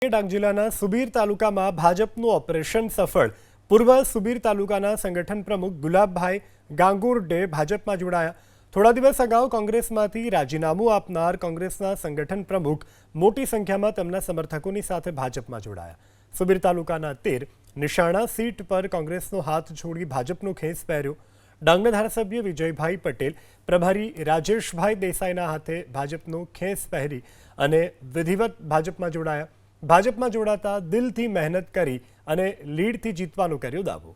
ડાંગ જિલ્લાના સુબીર તાલુકામાં ભાજપનું ઓપરેશન સફળ। પૂર્વ સુબીર તાલુકાના સંગઠન પ્રમુખ ગુલાબભાઈ ગાંગુરડે ભાજપમાં જોડાયા। થોડા દિવસ અગાઉ કોંગ્રેસમાંથી રાજીનામું આપનાર કોંગ્રેસના સંગઠન પ્રમુખ મોટી સંખ્યામાં તેમના સમર્થકોની સાથે ભાજપમાં જોડાયા। સુબીર તાલુકાના 13 નિશાણા સીટ પર કોંગ્રેસનો હાથ છોડી ભાજપનો ખેસ પહેર્યો। ડાંગના ધારાસભ્ય વિજયભાઈ પટેલ પ્રભારી રાજેશભાઈ દેસાઈના હાથે ભાજપનો ખેસ પહેરી અને વિધિવત ભાજપમાં જોડાયા। ભાજપમાં જોડાતા દિલથી મહેનત કરી અને લીડથી જીતવાનો કર્યો દાવો।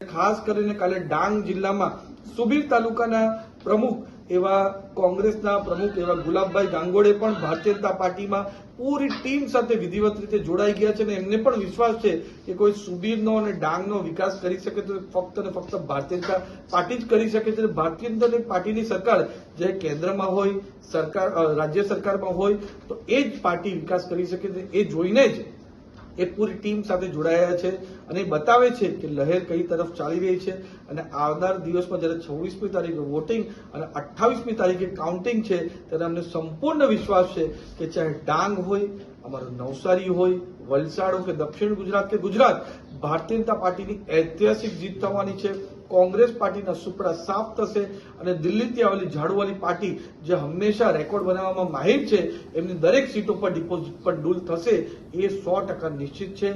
ખાસ કરીને કાલે ડાંગ જિલ્લામાં સુબીર તાલુકાના પ્રમુખ એવા કોંગ્રેસના પ્રમુખ એવા ગુલાબભાઈ ગાંગોડે પણ ભારતીય જનતા પાર્ટીમાં પૂરી ટીમ સાથે વિધિવત રીતે જોડાઈ ગયા છે અને એમને પણ વિશ્વાસ છે કે કોઈ સુબીરનો અને ડાંગનો વિકાસ કરી શકે તો ફક્ત ને ફક્ત ભારતીય જનતા પાર્ટી જ કરી શકે છે। ભારતીય જનતા પાર્ટીની સરકાર જે કેન્દ્રમાં હોય, સરકાર રાજ્ય સરકારમાં હોય તો એ જ પાર્ટી વિકાસ કરી શકે છે। એ જોઈને જ એ પૂરી ટીમ સાથે જોડાયા છે અને બતાવે છે કે લહેર કઈ તરફ ચાલી રહી છે અને આવનાર દિવસમાં જ્યારે 26મી તારીખે વોટિંગ અને 28મી તારીખે કાઉન્ટિંગ છે ત્યારે અમને સંપૂર્ણ વિશ્વાસ છે કે ચાહે ડાંગ હોય, અમારું નવસારી હોય, વલસાડ હોય કે દક્ષિણ ગુજરાત કે ગુજરાત, ભારતીય જનતા પાર્ટીની ઐતિહાસિક જીત થવાની છે। કોંગ્રેસ પાર્ટીના સુપડા સાફ થશે અને દિલ્હીથી આવેલી ઝાડુવાળી પાર્ટી જે હંમેશા રેકોર્ડ બનાવવામાં માહિર છે એમની દરેક સીટો પર ડિપોઝિટ પર ડૂલ થશે એ 100% નિશ્ચિત છે।